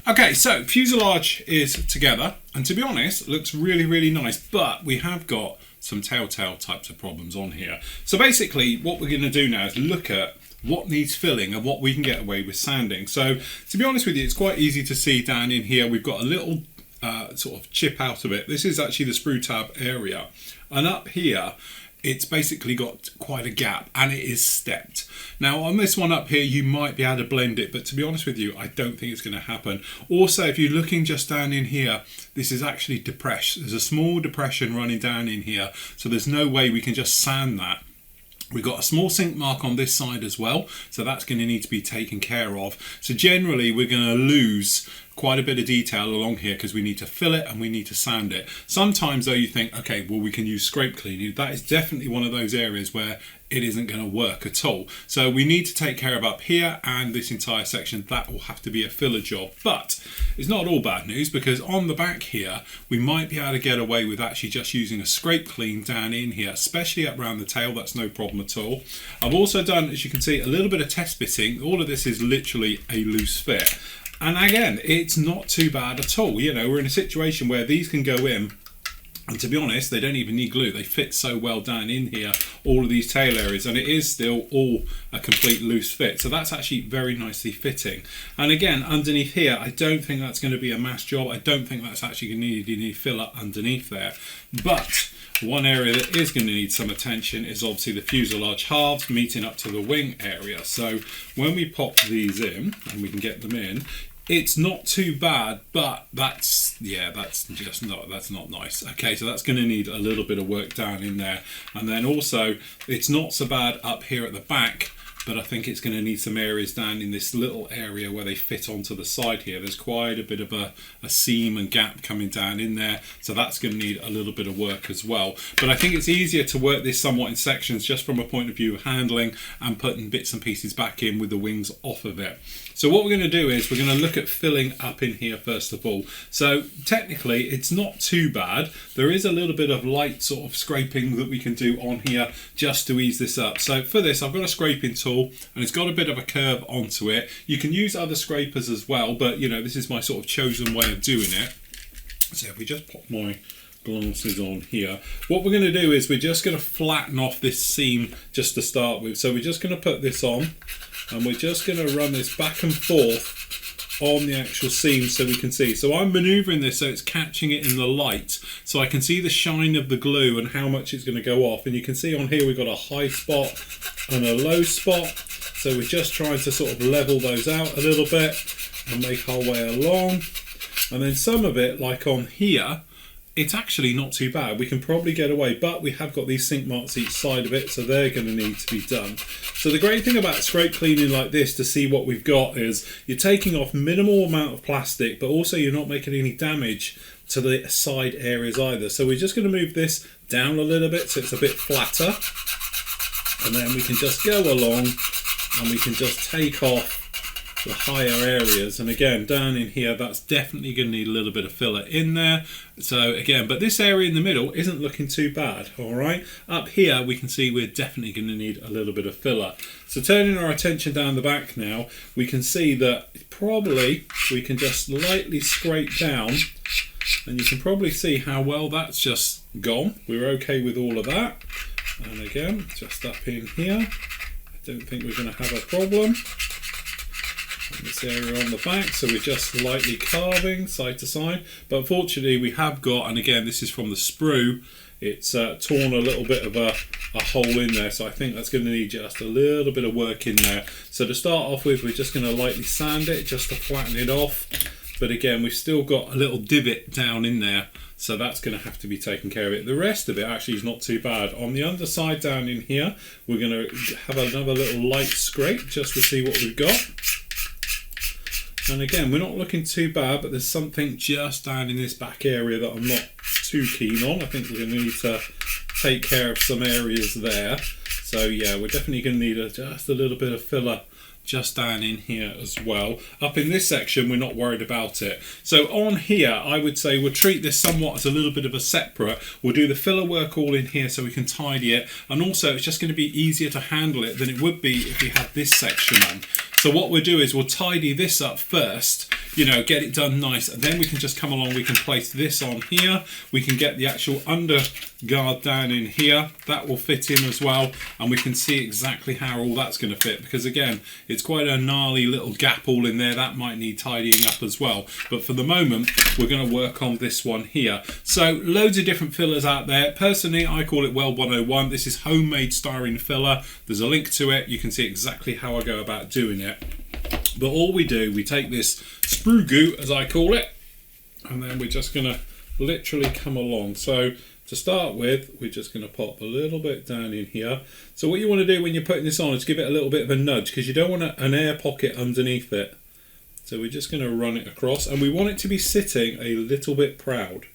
Okay, so fuselage is together, and to be honest, looks really, really nice, but we have got some telltale types of problems on here. So basically, what we're going to do now is look at what needs filling and what we can get away with sanding. So to be honest with you, it's quite easy to see down in here, we've got a little sort of chip out of it. This is actually the sprue tab area, and up here, it's basically got quite a gap and it is stepped. Now on this one up here you might be able to blend it, but to be honest with you I don't think it's going to happen. Also, if you're looking just down in here, this is actually depressed. There's a small depression running down in here, so there's no way we can just sand that. We've got a small sink mark on this side as well, so that's going to need to be taken care of. So generally we're going to lose quite a bit of detail along here because we need to fill it and we need to sand it. Sometimes though you think, okay, well we can use scrape cleaning. That is definitely one of those areas where it isn't going to work at all. So we need to take care of up here and this entire section. That will have to be a filler job, but it's not all bad news, because on the back here we might be able to get away with actually just using a scrape clean down in here, especially up around the tail. That's no problem at all. I've also done, as you can see, a little bit of test fitting. All of this is literally a loose fit. And again, it's not too bad at all. You know, we're in a situation where these can go in, and to be honest, they don't even need glue. They fit so well down in here, all of these tail areas, and it is still all a complete loose fit. So that's actually very nicely fitting. And again, underneath here, I don't think that's going to be a mass job. I don't think that's actually going to need any filler underneath there. But one area that is going to need some attention is obviously the fuselage halves meeting up to the wing area. So when we pop these in, and we can get them in, it's not too bad, but that's not nice. Okay, so that's going to need a little bit of work down in there. And then also, it's not so bad up here at the back, but I think it's going to need some areas down in this little area where they fit onto the side here. There's quite a bit of a seam and gap coming down in there, so that's going to need a little bit of work as well. But I think it's easier to work this somewhat in sections, just from a point of view of handling and putting bits and pieces back in with the wings off of it. So what we're going to do is we're going to look at filling up in here first of all. So technically it's not too bad. There is a little bit of light sort of scraping that we can do on here just to ease this up. So for this I've got a scraping tool and it's got a bit of a curve onto it. You can use other scrapers as well, but you know, this is my sort of chosen way of doing it. So if we just pop my glasses on here, what we're going to do is we're just going to flatten off this seam just to start with. So we're just going to put this on and we're just going to run this back and forth on the actual seam so we can see. So I'm maneuvering this so it's catching it in the light, so I can see the shine of the glue and how much it's going to go off. And you can see on here we've got a high spot and a low spot, so we're just trying to sort of level those out a little bit and make our way along. And then some of it, like on here, it's actually not too bad. We can probably get away, but we have got these sink marks each side of it, so they're going to need to be done. So the great thing about scrape cleaning like this to see what we've got is you're taking off minimal amount of plastic, but also you're not making any damage to the side areas either. So we're just going to move this down a little bit so it's a bit flatter, and then we can just go along and we can just take off the higher areas. And again, down in here, that's definitely going to need a little bit of filler in there. So again, but this area in the middle isn't looking too bad. All right, up here we can see we're definitely going to need a little bit of filler. So turning our attention down the back now, we can see that probably we can just lightly scrape down, and you can probably see how well that's just gone. We're okay with all of that. And again, just up in here, I don't think we're going to have a problem. This area on the back, so we're just lightly carving side to side, but unfortunately we have got, and again this is from the sprue, it's torn a little bit of a hole in there, so I think that's going to need just a little bit of work in there. So to start off with, we're just going to lightly sand it just to flatten it off, but again we've still got a little divot down in there, so that's going to have to be taken care of it. The rest of it actually is not too bad. On the underside down in here, we're going to have another little light scrape just to see what we've got. And again, we're not looking too bad, but there's something just down in this back area that I'm not too keen on. I think we're going to need to take care of some areas there. So yeah, we're definitely going to need just a little bit of filler just down in here as well. Up in this section, we're not worried about it. So on here, I would say we'll treat this somewhat as a little bit of a separate. We'll do the filler work all in here so we can tidy it. And also, it's just going to be easier to handle it than it would be if we had this section on. So what we'll do is we'll tidy this up first. you know, get it done nice. And then we can just come along, we can place this on here, we can get the actual under guard down in here, that will fit in as well, and we can see exactly how all that's going to fit, because again, it's quite a gnarly little gap all in there that might need tidying up as well. But for the moment, we're going to work on this one here. So loads of different fillers out there. Personally, I call it Weld 101. This is homemade styrene filler. There's a link to it. You can see exactly how I go about doing it. But all we do, we take this sprue goo, as I call it, and then we're just going to literally come along. So to start with, we're just going to pop a little bit down in here. So what you want to do when you're putting this on is give it a little bit of a nudge, because you don't want an air pocket underneath it. So we're just going to run it across, and we want it to be sitting a little bit proud.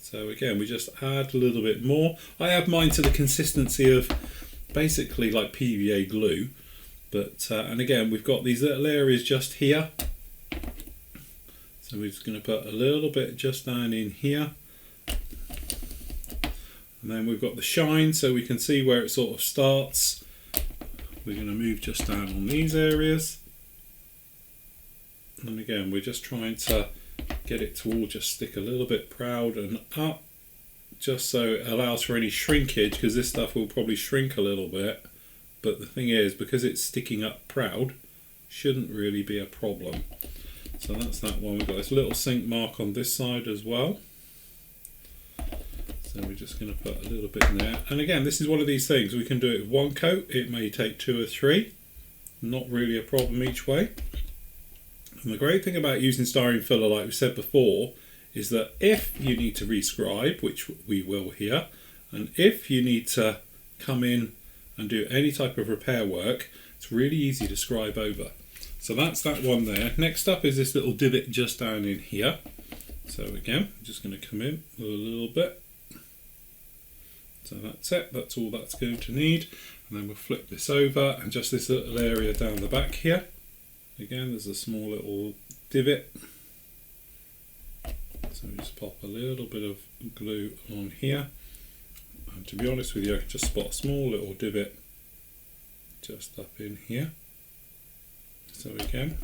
So again, we just add a little bit more. I have mine to the consistency of basically like PVA glue. But and again, we've got these little areas just here. So we're just going to put a little bit just down in here. And then we've got the shine, so we can see where it sort of starts. We're going to move just down on these areas. And again, we're just trying to get it to all just stick a little bit proud and up, just so it allows for any shrinkage, because this stuff will probably shrink a little bit. But the thing is, because it's sticking up proud, shouldn't really be a problem. So that's that one. We've got this little sink mark on this side as well. So we're just going to put a little bit in there. And again, this is one of these things. We can do it with one coat. It may take 2 or 3. Not really a problem each way. And the great thing about using styrene filler, like we said before, is that if you need to rescribe, which we will here, and if you need to come in and do any type of repair work, it's really easy to scribe over. So that's that one there. Next up is this little divot just down in here. So again, I'm just going to come in with a little bit. So that's it, that's all that's going to need. And then we'll flip this over, and just this little area down the back here. Again, there's a small little divot. So we just pop a little bit of glue on here. And to be honest with you, I can just spot a small little divot just up in here. So again,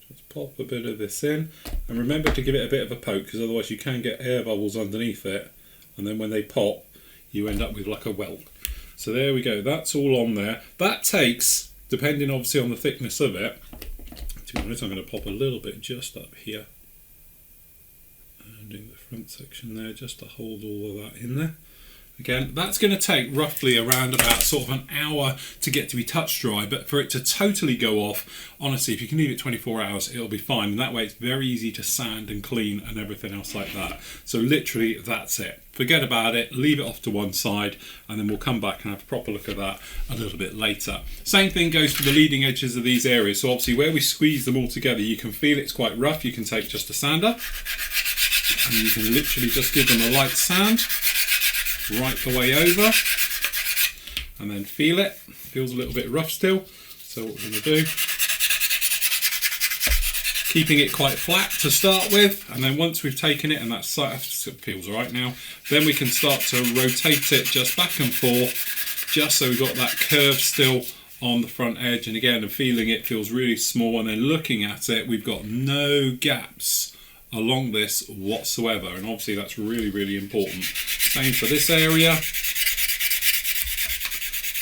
just pop a bit of this in, and remember to give it a bit of a poke, because otherwise you can get air bubbles underneath it, and then when they pop, you end up with like a welt. So there we go, that's all on there. That takes, depending obviously on the thickness of it, to be honest, I'm going to pop a little bit just up here. In the front section there, just to hold all of that in there. Again, that's going to take roughly around about sort of an hour to get to be touch dry, but for it to totally go off, honestly, if you can leave it 24 hours, it'll be fine. And that way it's very easy to sand and clean and everything else like that. So literally that's it. Forget about it, leave it off to one side, and then we'll come back and have a proper look at that a little bit later. Same thing goes for the leading edges of these areas. So obviously where we squeeze them all together, you can feel it's quite rough. You can take just a sander, and you can literally just give them a light sand right the way over, and then feel it. Feels a little bit rough still. So what we're going to do, keeping it quite flat to start with, and then once we've taken it and that feels all right now, then we can start to rotate it just back and forth, just so we've got that curve still on the front edge. And again, and feeling it feels really small, and then looking at it, we've got no gaps along this whatsoever, and obviously that's really, really important. Same for this area,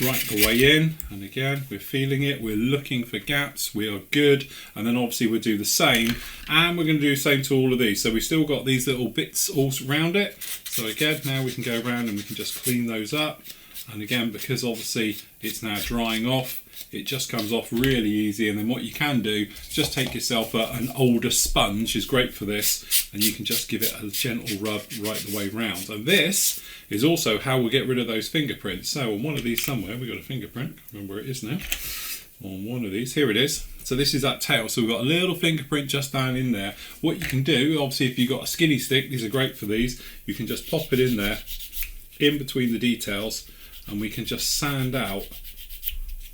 right the way in, and again we're feeling it, we're looking for gaps, we are good. And then obviously we'll do the same, and we're going to do the same to all of these. So we've still got these little bits all around it. So again, now we can go around and we can just clean those up. And again, because obviously it's now drying off, it just comes off really easy. And then what you can do, just take yourself an older sponge, is great for this, and you can just give it a gentle rub right the way round. And this is also how we'll get rid of those fingerprints. So on one of these somewhere, we've got a fingerprint, I can't remember where it is now. On one of these, here it is. So this is that tail, so we've got a little fingerprint just down in there. What you can do, obviously if you've got a skinny stick, these are great for these, you can just pop it in there, in between the details, and we can just sand out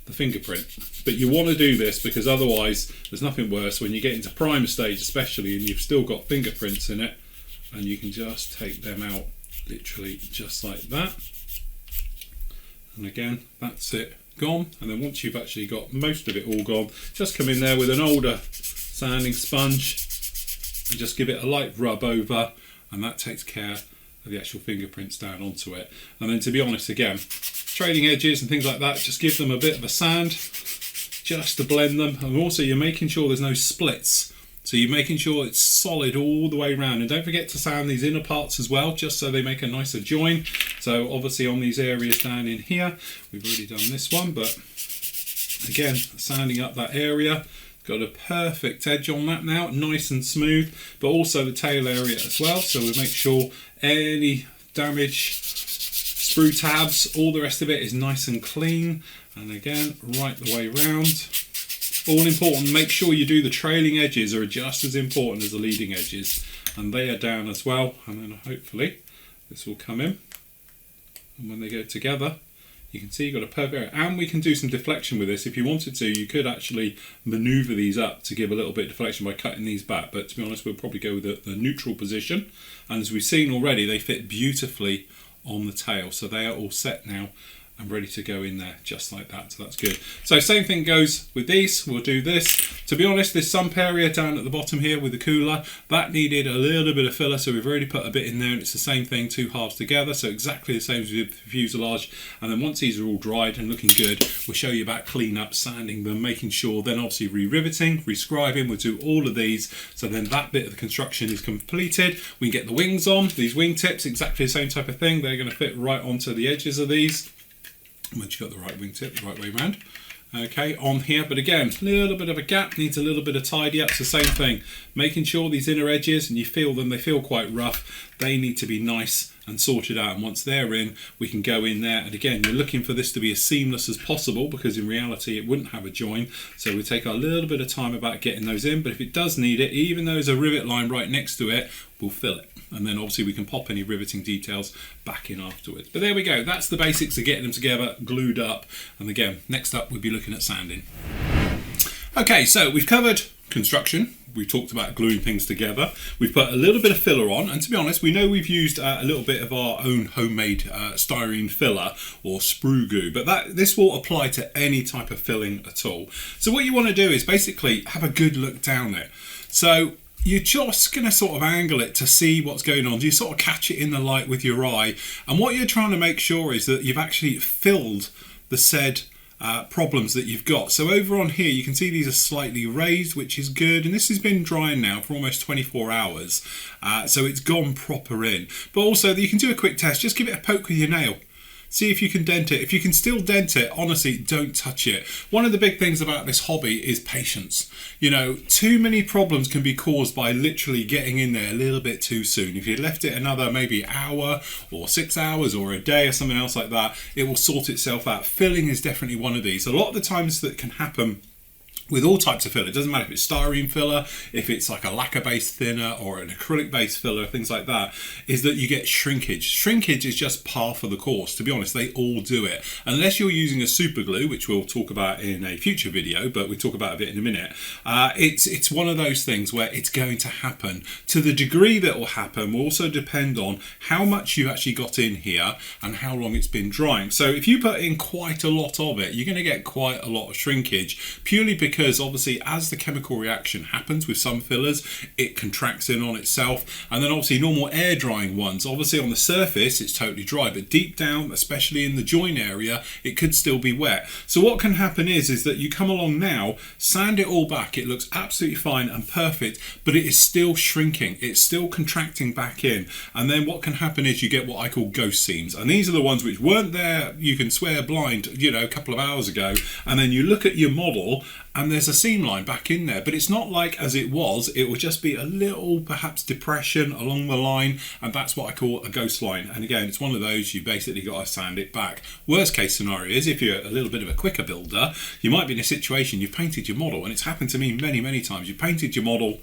the fingerprint. But you want to do this because otherwise there's nothing worse when you get into primer stage especially and you've still got fingerprints in it, and you can just take them out literally just like that. And again, that's it, gone. And then once you've actually got most of it all gone, just come in there with an older sanding sponge and just give it a light rub over, and that takes care of the actual fingerprints down onto it. And then, to be honest, again, trailing edges and things like that, just give them a bit of a sand just to blend them. And also you're making sure there's no splits, so you're making sure it's solid all the way around. And don't forget to sand these inner parts as well, just so they make a nicer join. So obviously on these areas down in here, we've already done this one, but again, sanding up that area. Got a perfect edge on that now, nice and smooth, but also the tail area as well. So we'll make sure any damage, sprue tabs, all the rest of it is nice and clean. And again, right the way around. All important, make sure you do the trailing edges are just as important as the leading edges. And they are down as well. And then hopefully this will come in. And when they go together, you can see you've got a perfect area. And we can do some deflection with this. If you wanted to, you could actually maneuver these up to give a little bit of deflection by cutting these back. But to be honest, we'll probably go with the neutral position. And as we've seen already, they fit beautifully on the tail. So they are all set now and ready to go in there just like that. So that's good. So same thing goes with these. We'll do this. To be honest, this sump area down at the bottom here with the cooler, that needed a little bit of filler, so we've already put a bit in there, and it's the same thing, two halves together, so exactly the same as with the fuselage. And then once these are all dried and looking good, we'll show you about clean up, sanding them, making sure, then obviously re-riveting, re-scribing. We'll do all of these, so then that bit of the construction is completed. We can get the wings on, these wing tips, exactly the same type of thing. They're going to fit right onto the edges of these. Once you've got the right wingtip, the right way around. Okay, on here, but again, a little bit of a gap, needs a little bit of tidy up. It's the same thing, making sure these inner edges, and you feel them, they feel quite rough, they need to be nice and sorted out. And once they're in, we can go in there. And again, you're looking for this to be as seamless as possible, because in reality it wouldn't have a join. So we take a little bit of time about getting those in, but if it does need it, even though there's a rivet line right next to it, we'll fill it. And then obviously we can pop any riveting details back in afterwards. But there we go, that's the basics of getting them together, glued up. And again, next up we'll be looking at sanding. Okay, so we've covered construction. We talked about gluing things together. We've put a little bit of filler on, and to be honest, we know we've used a little bit of our own homemade styrene filler or sprue goo, but this will apply to any type of filling at all. So what you want to do is basically have a good look down it. So you're just going to sort of angle it to see what's going on. You sort of catch it in the light with your eye, and what you're trying to make sure is that you've actually filled the said problems that you've got. So over on here you can see these are slightly raised, which is good, and this has been drying now for almost 24 hours, so it's gone proper in. But also you can do a quick test, just give it a poke with your nail. See if you can dent it. If you can still dent it, honestly, don't touch it. One of the big things about this hobby is patience. You know, too many problems can be caused by literally getting in there a little bit too soon. If you left it another maybe hour or 6 hours or a day or something else like that, it will sort itself out. Filling is definitely one of these. A lot of the times that can happen with all types of filler, it doesn't matter if it's styrene filler, if it's like a lacquer-based thinner or an acrylic-based filler, things like that, is that you get shrinkage. Shrinkage is just par for the course. To be honest, they all do it. Unless you're using a super glue, which we'll talk about in a future video, but we'll talk about a bit in a minute. It's one of those things where it's going to happen. To the degree that will happen will also depend on how much you've actually got in here and how long it's been drying. So if you put in quite a lot of it, you're going to get quite a lot of shrinkage, purely because obviously as the chemical reaction happens with some fillers, it contracts in on itself. And then obviously normal air drying ones, obviously on the surface it's totally dry, but deep down, especially in the join area, it could still be wet. So what can happen is that you come along now, sand it all back, it looks absolutely fine and perfect, but it is still shrinking, it's still contracting back in. And then what can happen is you get what I call ghost seams, and these are the ones which weren't there, you can swear blind, you know, a couple of hours ago, and then you look at your model and there's a seam line back in there, but it's not like as it was. It will just be a little perhaps depression along the line, and that's what I call a ghost line. And again, it's one of those you basically got to sand it back. Worst case scenario is if you're a little bit of a quicker builder, you might be in a situation, you've painted your model, and it's happened to me many times. You've painted your model,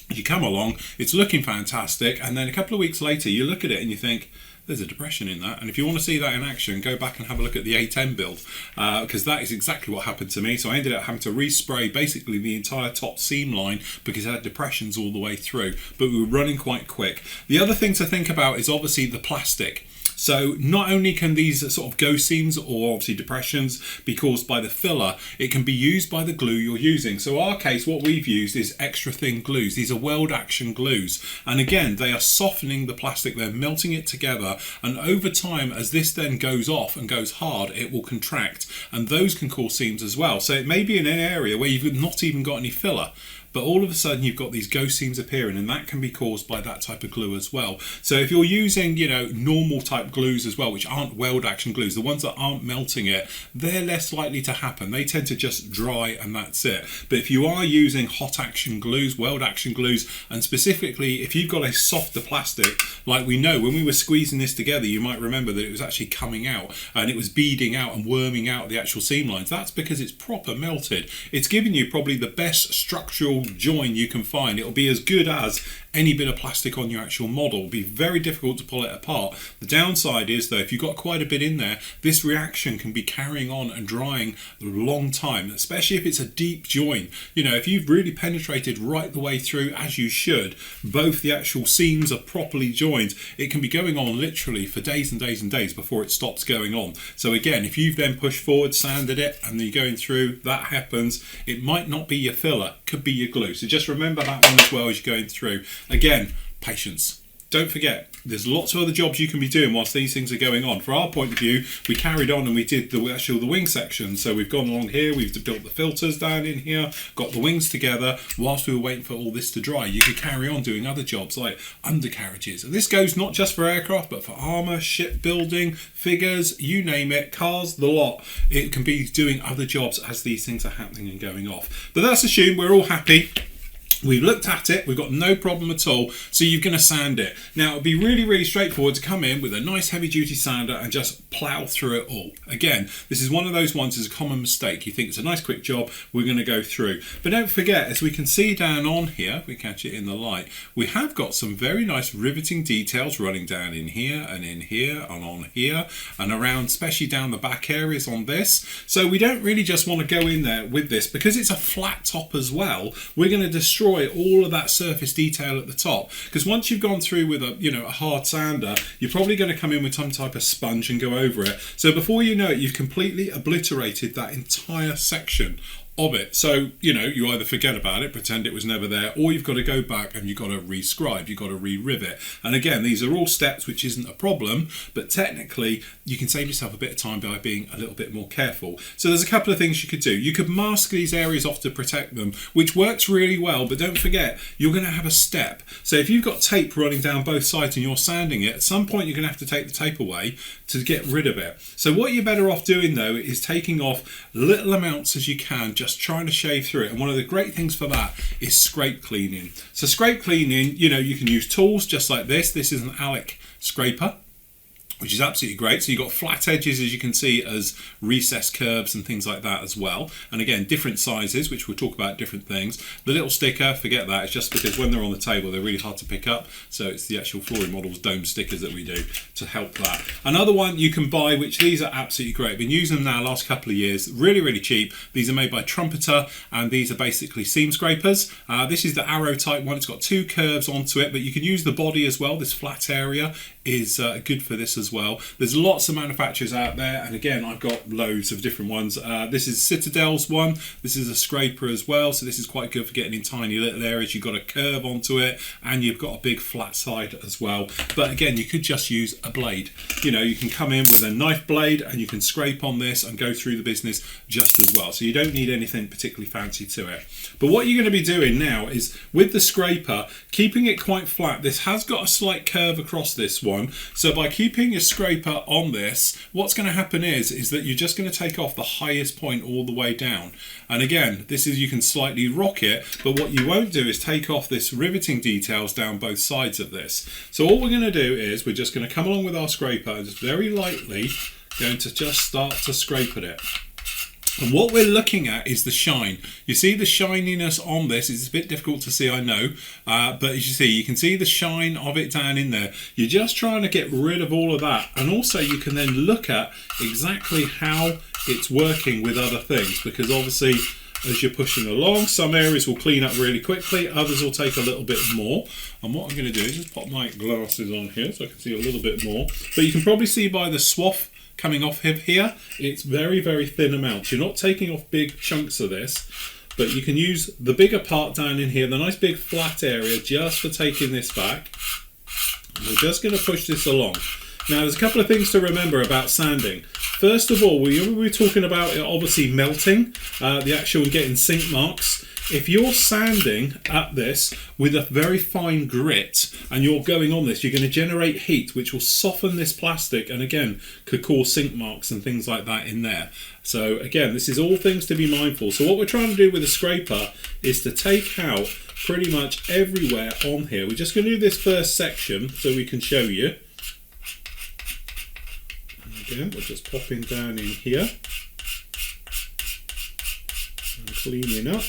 you come along, it's looking fantastic, and then a couple of weeks later you look at it and you think, there's a depression in that. And if you want to see that in action, go back and have a look at the A10 build, because that is exactly what happened to me. So I ended up having to respray basically the entire top seam line because it had depressions all the way through, but we were running quite quick. The other thing to think about is obviously the plastic. So not only can these sort of ghost seams or obviously depressions be caused by the filler, it can be used by the glue you're using. So our case, what we've used is extra thin glues. These are weld action glues, and again, they are softening the plastic, they're melting it together, and over time, as this then goes off and goes hard, it will contract, and those can cause seams as well. So it may be in an area where you've not even got any filler, but all of a sudden you've got these ghost seams appearing, and that can be caused by that type of glue as well. So if you're using, normal type glues as well, which aren't weld action glues, the ones that aren't melting it, they're less likely to happen. They tend to just dry and that's it. But if you are using hot action glues, weld action glues, and specifically if you've got a softer plastic, like we know when we were squeezing this together, you might remember that it was actually coming out and it was beading out and worming out the actual seam lines. That's because it's proper melted. It's giving you probably the best structural join you can find. It'll be as good as any bit of plastic on your actual model. It'll be very difficult to pull it apart. The downside is though, if you've got quite a bit in there, this reaction can be carrying on and drying a long time, especially if it's a deep join. If you've really penetrated right the way through as you should, both the actual seams are properly joined, it can be going on literally for days and days and days before it stops going on. So again, if you've then pushed forward, sanded it, and then you're going through, that happens, it might not be your filler, could be your glue. So just remember that one as well as you're going through. Again, patience. Don't forget, there's lots of other jobs you can be doing whilst these things are going on. For our point of view, we carried on and we did the wing section. So we've gone along here, we've built the filters down in here, got the wings together whilst we were waiting for all this to dry. You could carry on doing other jobs like undercarriages. And this goes not just for aircraft, but for armour, shipbuilding, figures, you name it, cars, the lot. It can be doing other jobs as these things are happening and going off. But let's assume we're all happy. We've looked at it, we've got no problem at all, so you're going to sand it. Now, it'd be really, really straightforward to come in with a nice heavy-duty sander and just plough through it all. Again, this is one of those ones that's a common mistake. You think it's a nice quick job, we're going to go through. But don't forget, as we can see down on here, we catch it in the light, we have got some very nice riveting details running down in here and on here and around, especially down the back areas on this. So we don't really just want to go in there with this, because it's a flat top as well, we're going to destroy all of that surface detail at the top, because once you've gone through with a hard sander, you're probably going to come in with some type of sponge and go over it. So before you know it, you've completely obliterated that entire section of it. So you either forget about it, pretend it was never there, or you've got to go back and you've got to rescribe, you've got to re-rivet. And again, these are all steps, which isn't a problem, but technically you can save yourself a bit of time by being a little bit more careful. So there's a couple of things you could do. You could mask these areas off to protect them, which works really well, but don't forget, you're going to have a step. So if you've got tape running down both sides and you're sanding it, at some point you're going to have to take the tape away to get rid of it. So what you're better off doing though is taking off little amounts as you can, just trying to shave through it. And one of the great things for that is scrape cleaning. So scrape cleaning, you can use tools just like this. This is an Alec scraper, which is absolutely great. So you've got flat edges, as you can see, as recessed curves and things like that as well. And again, different sizes, which we'll talk about different things. The little sticker, forget that. It's just because when they're on the table, they're really hard to pick up. So it's the actual flooring models dome stickers that we do to help that. Another one you can buy, which these are absolutely great. I've been using them now last couple of years. Really, really cheap. These are made by Trumpeter, and these are basically seam scrapers. This is the arrow type one. It's got two curves onto it, but you can use the body as well. This flat area is good for this as well. There's lots of manufacturers out there, and again, I've got loads of different ones. This is Citadel's one. This is a scraper as well, so this is quite good for getting in tiny little areas. You've got a curve onto it, and you've got a big flat side as well. But again, you could just use a blade. You can come in with a knife blade and you can scrape on this and go through the business just as well. So you don't need anything particularly fancy to it. But what you're going to be doing now is, with the scraper, keeping it quite flat. This has got a slight curve across this one. So by keeping your scraper on this, what's going to happen is that you're just going to take off the highest point all the way down. And again, this is, you can slightly rock it, but what you won't do is take off this riveting details down both sides of this. So all we're going to do is we're just going to come along with our scraper and just very lightly going to just start to scrape at it. And what we're looking at is the shine. You see the shininess on this. It's a bit difficult to see, I know, but as you see, you can see the shine of it down in there. You're just trying to get rid of all of that, and also you can then look at exactly how it's working with other things, because obviously as you're pushing along. Some areas will clean up really quickly, others will take a little bit more. And what I'm going to do is just pop my glasses on here so I can see a little bit more. But you can probably see by the swath coming off here, it's very, very thin amounts. You're not taking off big chunks of this, but you can use the bigger part down in here, the nice big flat area, just for taking this back. And we're just going to push this along. Now, there's a couple of things to remember about sanding. First of all, we were talking about it obviously melting, the actual getting sink marks. If you're sanding at this with a very fine grit and you're going on this, you're going to generate heat, which will soften this plastic and again, could cause sink marks and things like that in there. So again, this is all things to be mindful. So what we're trying to do with a scraper is to take out pretty much everywhere on here. We're just going to do this first section so we can show you. Again, we're just popping down in here and cleaning up.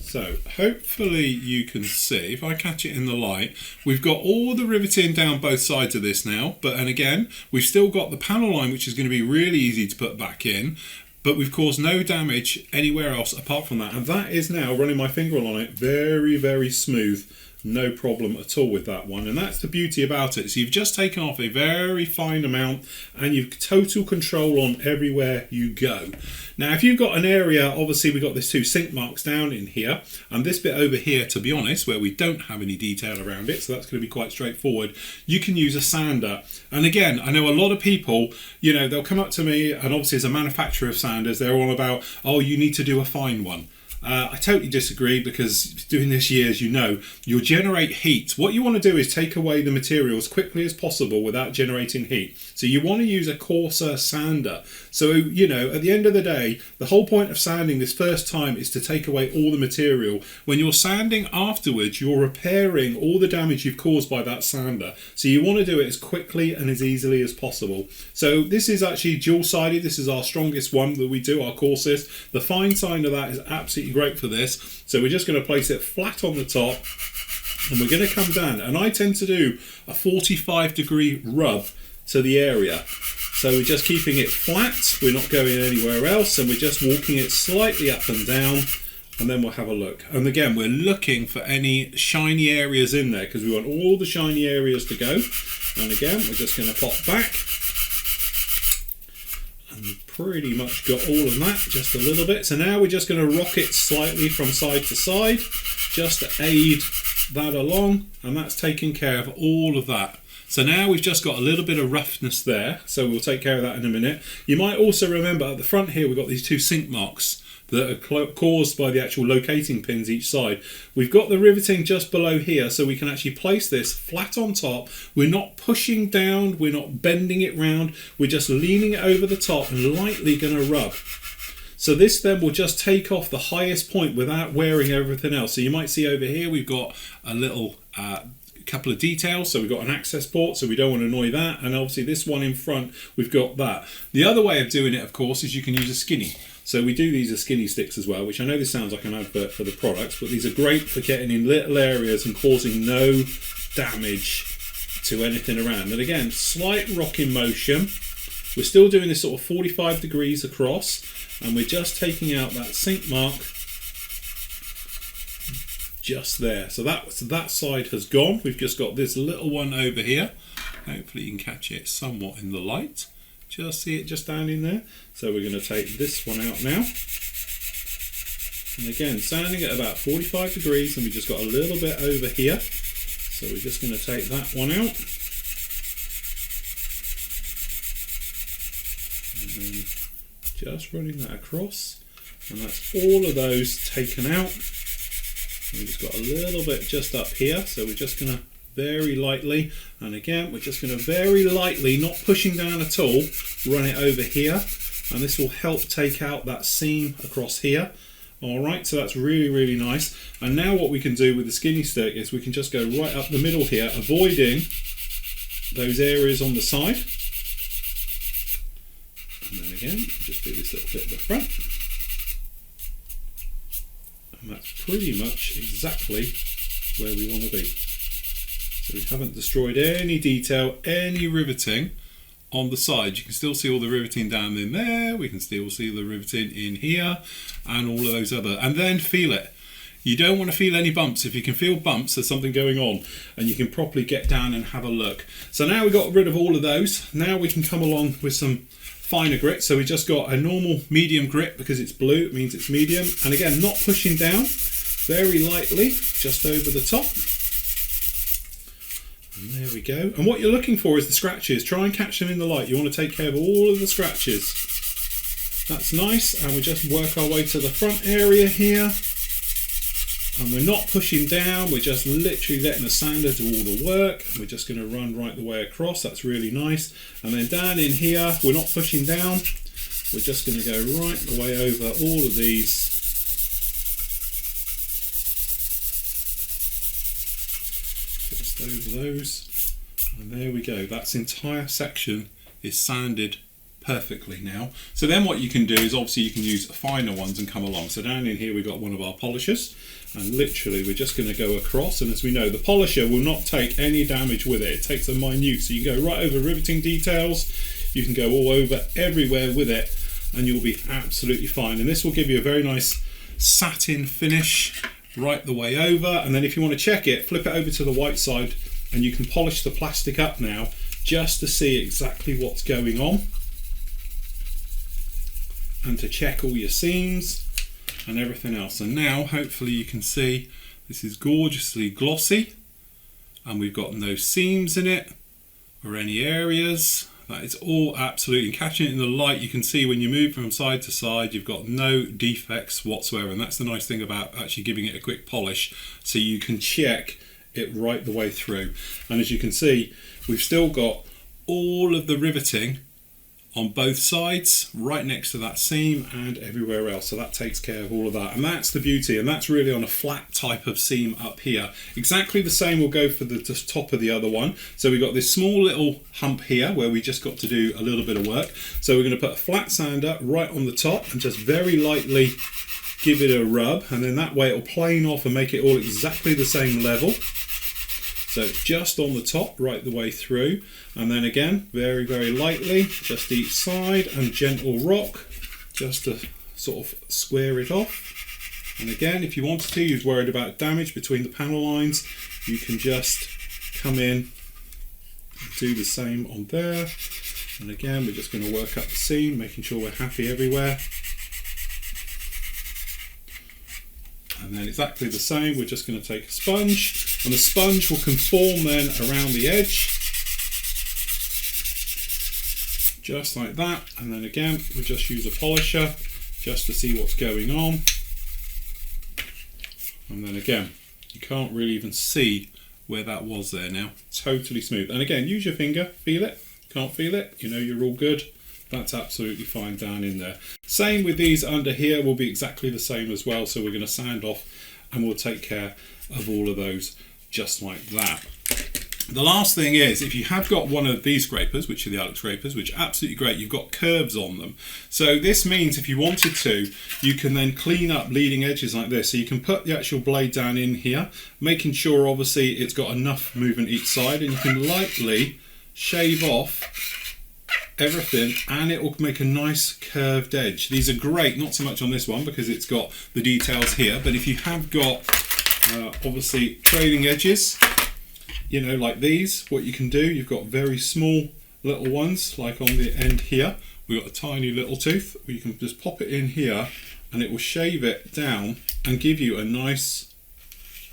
So hopefully you can see, if I catch it in the light, we've got all the riveting down both sides of this now, and again, we've still got the panel line, which is going to be really easy to put back in, but we've caused no damage anywhere else apart from that. And that is now, running my finger on it, very, very smooth. No problem at all with that one, and that's the beauty about it. So you've just taken off a very fine amount and you've total control on everywhere you go. Now if you've got an area, obviously we've got these two sink marks down in here and this bit over here, to be honest, where we don't have any detail around it, so that's going to be quite straightforward. You can use a sander, and again, I know a lot of people, you know, they'll come up to me, and obviously as a manufacturer of sanders, they're all about, oh, you need to do a fine one. I totally disagree, because doing this years, you know, you'll generate heat. What you want to do is take away the material as quickly as possible without generating heat. So you want to use a coarser sander. So, you know, at the end of the day, the whole point of sanding this first time is to take away all the material. When you're sanding afterwards, you're repairing all the damage you've caused by that sander. So you want to do it as quickly and as easily as possible. So this is actually dual-sided. This is our strongest one that we do, our coarsest. The fine side of that is absolutely great for this. So we're just going to place it flat on the top and we're going to come down, and I tend to do a 45-degree rub to the area. So we're just keeping it flat, we're not going anywhere else, and we're just walking it slightly up and down, and then we'll have a look. And again, we're looking for any shiny areas in there because we want all the shiny areas to go. And again, we're just going to pop back. And pretty much got all of that, just a little bit. So now we're just going to rock it slightly from side to side, just to aid that along, and that's taking care of all of that. So now we've just got a little bit of roughness there, so we'll take care of that in a minute. You might also remember at the front here we've got these two sink marks that are caused by the actual locating pins each side. We've got the riveting just below here, so we can actually place this flat on top. We're not pushing down, we're not bending it round, we're just leaning it over the top and lightly going to rub. So this then will just take off the highest point without wearing everything else. So you might see over here we've got a little couple of details. So we've got an access port, so we don't want to annoy that. And obviously this one in front, we've got that. The other way of doing it, of course, is you can use a skinny. So we do these as skinny sticks as well, which I know this sounds like an advert for the products, but these are great for getting in little areas and causing no damage to anything around. And again, slight rocking motion. We're still doing this sort of 45 degrees across, and we're just taking out that sink mark just there. So that side has gone. We've just got this little one over here. Hopefully you can catch it somewhat in the light. Just see it just down in there. So we're going to take this one out now. And again, sanding at about 45 degrees, and we just got a little bit over here. So we're just going to take that one out. And then just running that across. And that's all of those taken out. And we've just got a little bit just up here. So we're just going to very lightly, and again we're just going to very lightly, not pushing down at all, run it over here, and this will help take out that seam across here. Alright, so that's really nice. And now what we can do with the skinny stick is we can just go right up the middle here, avoiding those areas on the side. And then again, just do this little bit at the front. And that's pretty much exactly where we want to be. So we haven't destroyed any detail, any riveting on the side. You can still see all the riveting down in there. We can still see the riveting in here and all of those other. And then feel it. You don't want to feel any bumps. If you can feel bumps, there's something going on, and you can properly get down and have a look. So now we've got rid of all of those. Now we can come along with some finer grit. So we just got a normal medium grit because it's blue, it means it's medium. And again, not pushing down, very lightly, just over the top. And there we go. And what you're looking for is the scratches. Try and catch them in the light. You want to take care of all of the scratches. That's nice. And we just work our way to the front area here. And we're not pushing down. We're just literally letting the sander do all the work. And we're just going to run right the way across. That's really nice. And then down in here, we're not pushing down. We're just going to go right the way over all of these. Just over those, and there we go. That entire section is sanded perfectly now. So then what you can do is obviously you can use finer ones and come along. So down in here we've got one of our polishers, and literally we're just going to go across, and as we know, the polisher will not take any damage with it. It takes a minute, so you can go right over riveting details, you can go all over everywhere with it, and you'll be absolutely fine. And this will give you a very nice satin finish right the way over. And then if you want to check it, flip it over to the white side, and you can polish the plastic up now just to see exactly what's going on and to check all your seams and everything else. And now hopefully you can see this is gorgeously glossy, and we've got no seams in it or any areas. That is all absolutely catching it in the light. You can see when you move from side to side, you've got no defects whatsoever. And that's the nice thing about actually giving it a quick polish, so you can check it right the way through. And as you can see, we've still got all of the riveting on both sides, right next to that seam and everywhere else. So that takes care of all of that. And that's the beauty. And that's really on a flat type of seam up here. Exactly the same will go for the top of the other one. So we've got this small little hump here where we just got to do a little bit of work. So we're going to put a flat sander right on the top and just very lightly give it a rub. And then that way it'll plane off and make it all exactly the same level. So just on the top, right the way through. And then again, very, very lightly, just each side, and gentle rock, just to sort of square it off. And again, if you wanted to, you're worried about damage between the panel lines, you can just come in and do the same on there. And again, we're just going to work up the seam, making sure we're happy everywhere. And then exactly the same, we're just going to take a sponge, and the sponge will conform then around the edge, just like that. And then again, we'll just use a polisher just to see what's going on. And then again, you can't really even see where that was there now. Totally smooth. And again, use your finger, feel it. Can't feel it, you know you're all good. That's absolutely fine down in there. Same with these under here, will be exactly the same as well. So we're going to sand off, and we'll take care of all of those just like that. The last thing is, if you have got one of these scrapers, which are the Alex scrapers, which are absolutely great, you've got curves on them. So this means if you wanted to, you can then clean up leading edges like this. So you can put the actual blade down in here, making sure obviously it's got enough movement each side, and you can lightly shave off everything, and it will make a nice curved edge. These are great, not so much on this one because it's got the details here, but if you have got obviously trailing edges, you know, like these, what you can do, you've got very small little ones like on the end here. We've got a tiny little tooth where you can just pop it in here, and it will shave it down and give you a nice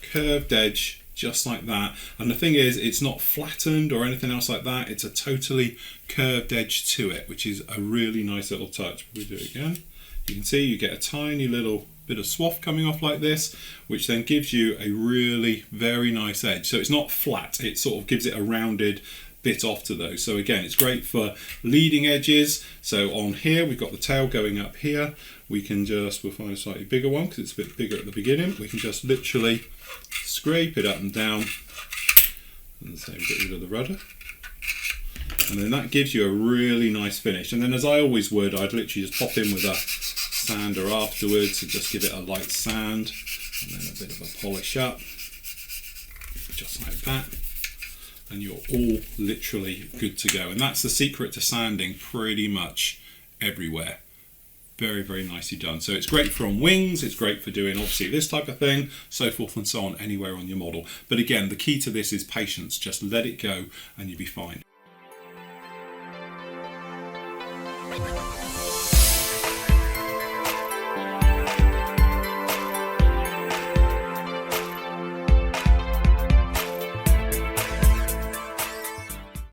curved edge just like that. And the thing is, it's not flattened or anything else like that, it's a totally curved edge to it, which is a really nice little touch. We do it again, you can see you get a tiny little bit of swath coming off like this, which then gives you a really very nice edge. So it's not flat, it sort of gives it a rounded bit off to those. So again, it's great for leading edges. So on here we've got the tail going up here, we can just, we'll find a slightly bigger one because it's a bit bigger at the beginning, we can just literally scrape it up and down, and so get rid of the rudder, and then that gives you a really nice finish. And then, as I always would, I'd literally just pop in with a sander afterwards and just give it a light sand, and then a bit of a polish up, just like that. and you're all literally good to go. And that's the secret to sanding pretty much everywhere. Very, very nicely done. So it's great for on wings, it's great for doing obviously this type of thing, so forth and so on, anywhere on your model. But again, the key to this is patience. Just let it go and you'll be fine.